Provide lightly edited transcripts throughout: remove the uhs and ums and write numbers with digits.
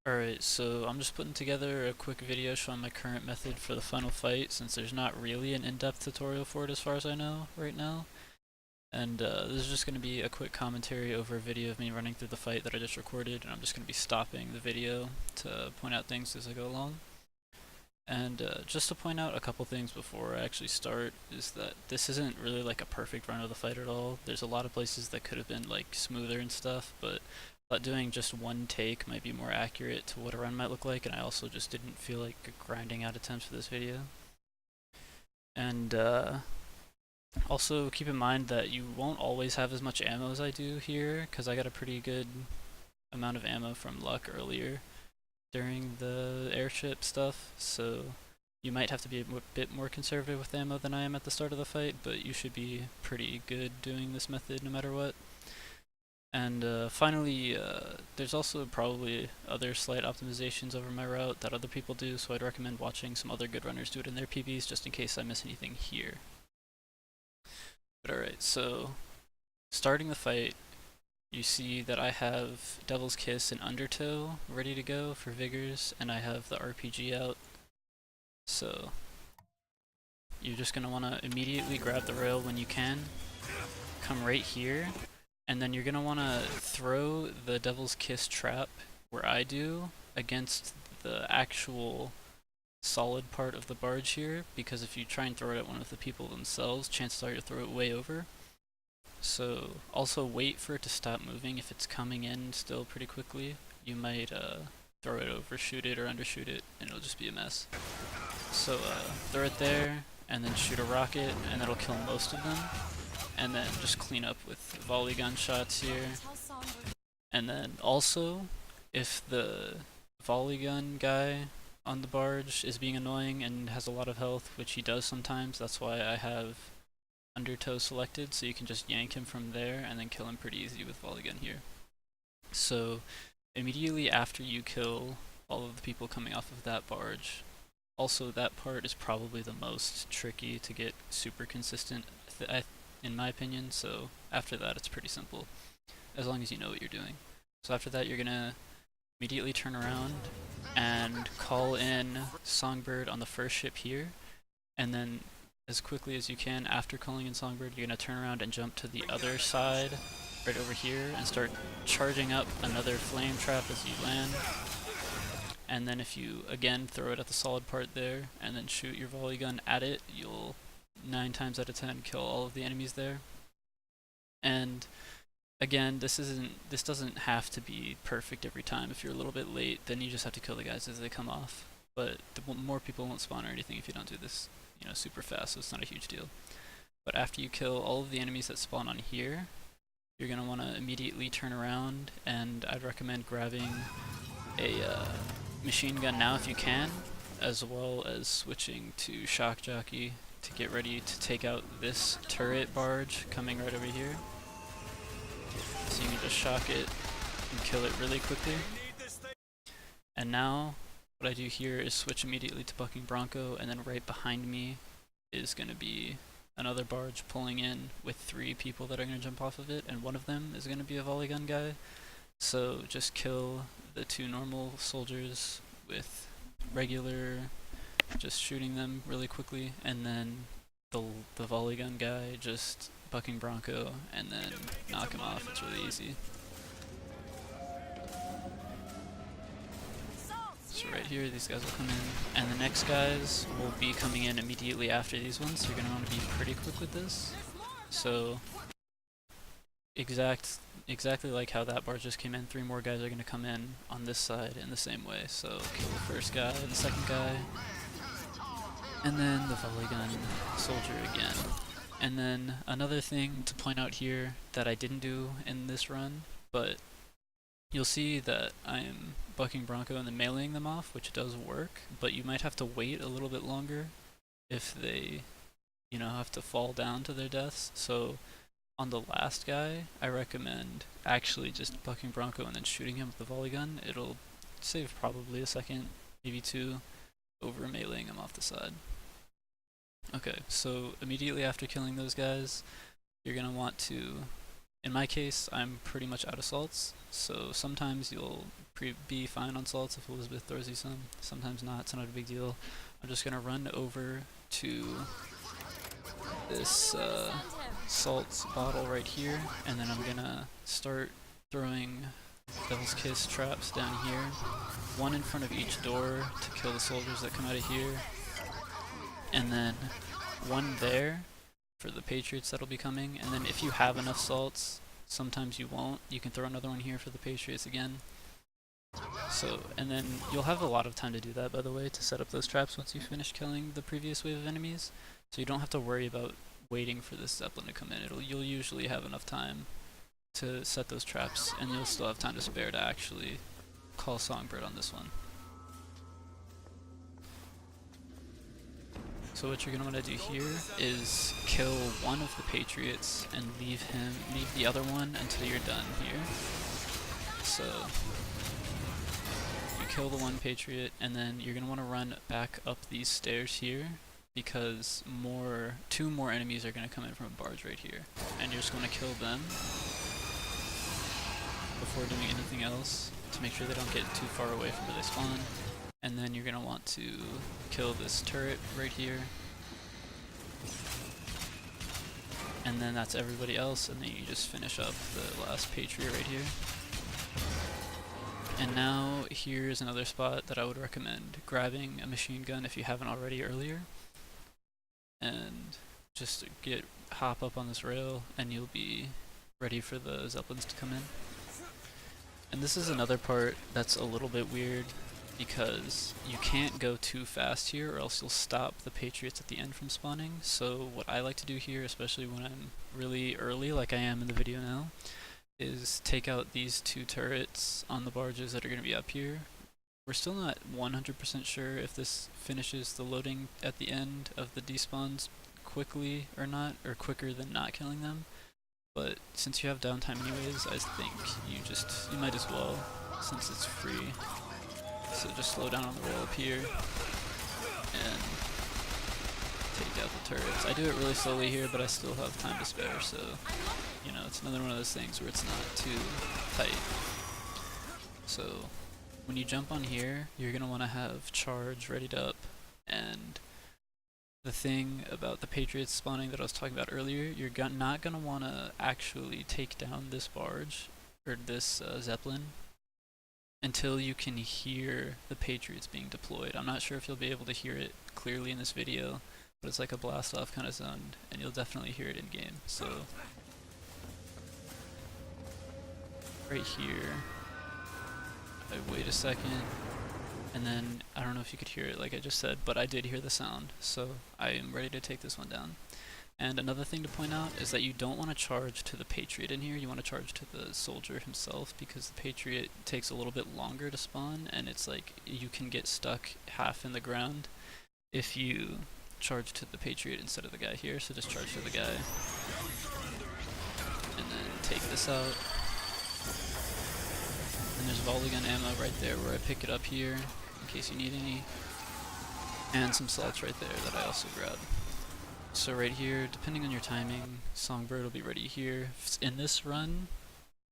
Alright, so I'm just putting together a quick video showing my current method for the final fight, since there's not really an in-depth tutorial for it as far as I know right now. And this is just going to be a quick commentary over a video of me running through the fight that I just recorded, and I'm just going to be stopping the video to point out things as I go along. And just to point out a couple things before I actually start, is that this isn't really like a perfect run of the fight at all. There's a lot of places that could have been like smoother and stuff, but doing just one take might be more accurate to what a run might look like, and I also just didn't feel like grinding out attempts for this video. And also keep in mind that you won't always have as much ammo as I do here, because I got a pretty good amount of ammo from luck earlier during the airship stuff, so you might have to be a bit more conservative with ammo than I am at the start of the fight, but you should be pretty good doing this method no matter what. And finally, there's also probably other slight optimizations over my route that other people do, so I'd recommend watching some other good runners do it in their PBs just in case I miss anything here. But alright, so starting the fight, you see that I have Devil's Kiss and Undertow ready to go for Vigors, and I have the RPG out. So you're just going to want to immediately grab the rail when you can, come right here, and then you're going to want to throw the Devil's Kiss trap where I do against the actual solid part of the barge here, because if you try and throw it at one of the people themselves, chances are you'll throw it way over. So also wait for it to stop moving. If it's coming in still pretty quickly, you might throw it, overshoot it, or undershoot it, and it'll just be a mess. So throw it there, and then shoot a rocket, and that'll kill most of them. And then just clean up with volley gun shots here. And then also, if the volley gun guy on the barge is being annoying and has a lot of health, which he does sometimes, that's why I have undertow selected, so you can just yank him from there and then kill him pretty easy with volley gun here. So immediately after you kill all of the people coming off of that barge, also that part is probably the most tricky to get super consistent in my opinion, so after that it's pretty simple, as long as you know what you're doing. So after that you're gonna immediately turn around and call in Songbird on the first ship here, and then as quickly as you can after calling in Songbird, you're going to turn around and jump to the other side, right over here, and start charging up another flame trap as you land. And then if you, again, throw it at the solid part there, and then shoot your volley gun at it, you'll 9 times out of 10 kill all of the enemies there. And again, this doesn't have to be perfect every time. If you're a little bit late, then you just have to kill the guys as they come off. But more people won't spawn or anything if you don't do this, you know, super fast, so it's not a huge deal. But after you kill all of the enemies that spawn on here, you're going to want to immediately turn around, and I'd recommend grabbing a machine gun now if you can, as well as switching to shock jockey to get ready to take out this turret barge coming right over here. So you can just shock it and kill it really quickly. And now what I do here is switch immediately to Bucking Bronco, and then right behind me is going to be another barge pulling in with 3 people that are going to jump off of it, and one of them is going to be a volley gun guy. So just kill the 2 normal soldiers with regular, just shooting them really quickly, and then the volley gun guy just Bucking Bronco and then knock him off. It's really easy. So right here, these guys will come in, and the next guys will be coming in immediately after these ones, so you're going to want to be pretty quick with this. So exactly like how that barge just came in, 3 more guys are going to come in on this side in the same way. So kill the first guy, the second guy, and then the volley gun soldier again. And then another thing to point out here that I didn't do in this run, but you'll see that I'm Bucking Bronco and then meleeing them off, which does work, but you might have to wait a little bit longer if they, you know, have to fall down to their deaths. So on the last guy, I recommend actually just Bucking Bronco and then shooting him with the volley gun. It'll save probably a second, maybe 2, over meleeing him off the side. Okay, so immediately after killing those guys, you're going to want to In my case, I'm pretty much out of salts, so sometimes you'll be fine on salts if Elizabeth throws you some, sometimes not, it's not a big deal. I'm just gonna run over to this salt bottle right here, and then I'm gonna start throwing Devil's Kiss traps down here, one in front of each door to kill the soldiers that come out of here, and then one there for the Patriots that'll be coming, and then if you have enough salts, sometimes you won't, you can throw another one here for the Patriots again. So, and then you'll have a lot of time to do that, by the way, to set up those traps once you finish killing the previous wave of enemies, so you don't have to worry about waiting for this Zeppelin to come in. You'll usually have enough time to set those traps, and you'll still have time to spare to actually call Songbird on this one. So what you're gonna want to do here is kill one of the Patriots and leave the other one until you're done here. So you kill the one Patriot, and then you're gonna want to run back up these stairs here, because two more enemies are gonna come in from a barge right here, and you're just gonna kill them before doing anything else to make sure they don't get too far away from where they spawn. And then you're going to want to kill this turret right here. And then that's everybody else, and then you just finish up the last Patriot right here. And now here's another spot that I would recommend grabbing a machine gun if you haven't already earlier. And just hop up on this rail and you'll be ready for the Zeppelins to come in. And this is another part that's a little bit weird, because you can't go too fast here or else you'll stop the Patriots at the end from spawning. So what I like to do here, especially when I'm really early like I am in the video now, is take out these two turrets on the barges that are going to be up here. We're still not 100% sure if this finishes the loading at the end of the despawns quickly or not, or quicker than not killing them. But since you have downtime anyways, I think you might as well, since it's free. So just slow down on the rail up here and take out the turrets. I do it really slowly here, but I still have time to spare, so you know, it's another one of those things where it's not too tight. So when you jump on here, you're gonna want to have charge readied up, and the thing about the Patriots spawning that I was talking about earlier, you're not going to want to actually take down this barge, or this Zeppelin, until you can hear the Patriots being deployed. I'm not sure if you'll be able to hear it clearly in this video, but it's like a blast off kind of sound, and you'll definitely hear it in game. So right here, I wait a second, and then I don't know if you could hear it like I just said, but I did hear the sound, so I am ready to take this one down. And another thing to point out is that you don't want to charge to the Patriot in here, you want to charge to the soldier himself, because the Patriot takes a little bit longer to spawn, and it's like you can get stuck half in the ground if you charge to the Patriot instead of the guy here, so just charge to the guy. And then take this out. And there's volley gun ammo right there where I pick it up here, in case you need any. And some salts right there that I also grabbed. So right here, depending on your timing, Songbird will be ready here. In this run,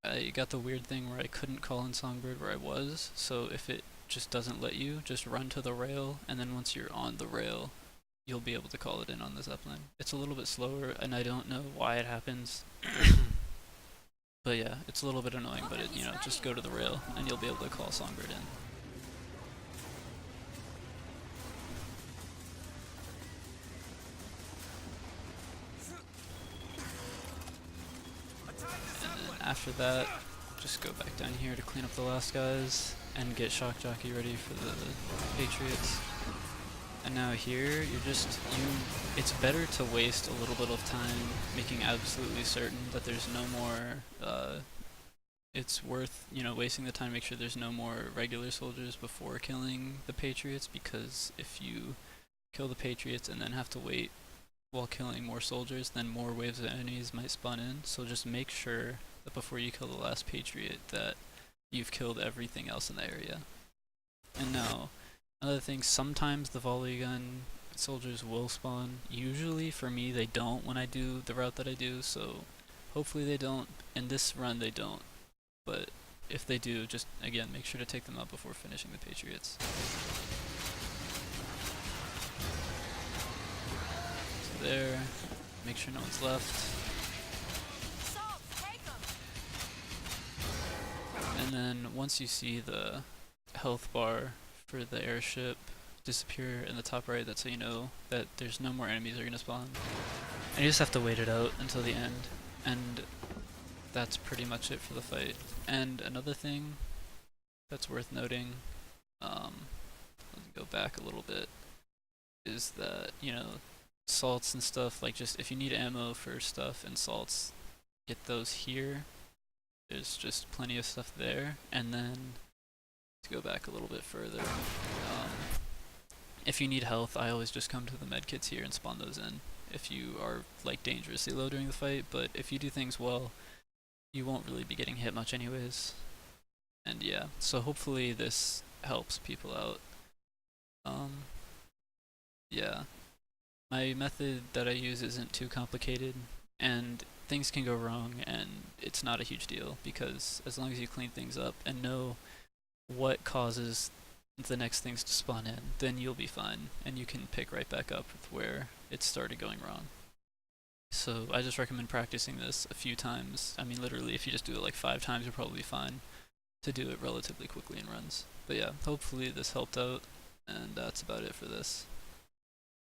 I got the weird thing where I couldn't call in Songbird where I was, so if it just doesn't let you, just run to the rail, and then once you're on the rail, you'll be able to call it in on the Zeppelin. It's a little bit slower, and I don't know why it happens. But yeah, it's a little bit annoying, but you know, just go to the rail and you'll be able to call Songbird in. And then after that, just go back down here to clean up the last guys and get Shock Jockey ready for the Patriots. And now here, it's better to waste a little bit of time making absolutely certain that there's no more, it's worth, you know, wasting the time to make sure there's no more regular soldiers before killing the Patriots, because if you kill the Patriots and then have to wait while killing more soldiers, then more waves of enemies might spawn in, so just make sure that before you kill the last Patriot that you've killed everything else in the area. And now, another thing, sometimes the volley gun soldiers will spawn. Usually, for me, they don't when I do the route that I do, so Hopefully they don't. In this run they don't, but if they do, just again make sure to take them out before finishing the Patriots. So there, make sure no one's left. And then once you see the health bar for the airship disappear in the top right, that's how you know that there's no more enemies that are gonna spawn. And you just have to wait it out until the end. And that's pretty much it for the fight. And another thing that's worth noting, let me go back a little bit, is that, you know, salts and stuff, like just if you need ammo for stuff and salts, get those here. There's just plenty of stuff there. And then to go back a little bit further, if you need health, I always just come to the medkits here and spawn those in if you are like dangerously low during the fight, but if you do things well, you won't really be getting hit much anyways. And yeah, so hopefully this helps people out. Yeah, my method that I use isn't too complicated, and things can go wrong, and it's not a huge deal, because as long as you clean things up and know what causes the next things to spawn in, then you'll be fine, and you can pick right back up with where it started going wrong. So I just recommend practicing this a few times. I mean, literally, if you just do it like 5 times, you're probably fine to do it relatively quickly in runs. But yeah, hopefully this helped out, and that's about it for this.